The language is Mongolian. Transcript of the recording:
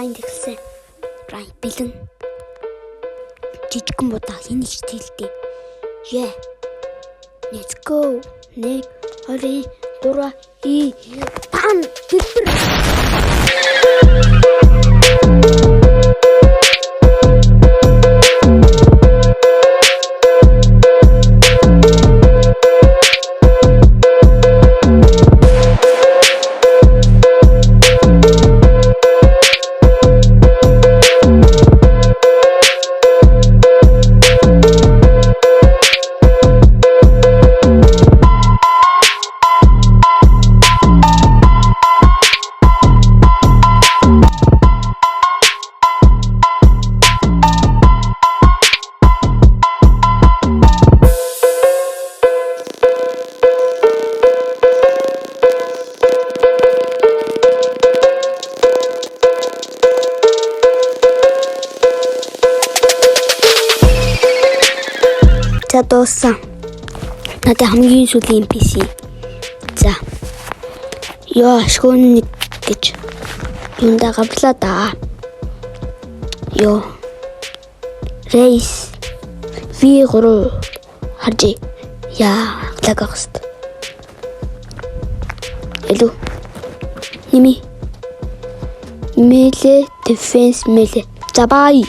Brian гэсэн. Brian бэлэн. Жижигхэн будаа хин их тэлдэг. Yeah. Let's go. 1 2 3 пам дэлбэр. За дууссан. Надад хамгийн сүүлийн PC. За. Ёо шгүүн гэж юундаа гавлаа да. Ёо. Рейс. V3 харжи. Яа, лагаст. Элу. Ними. Мэле дефенс мэле. За бай.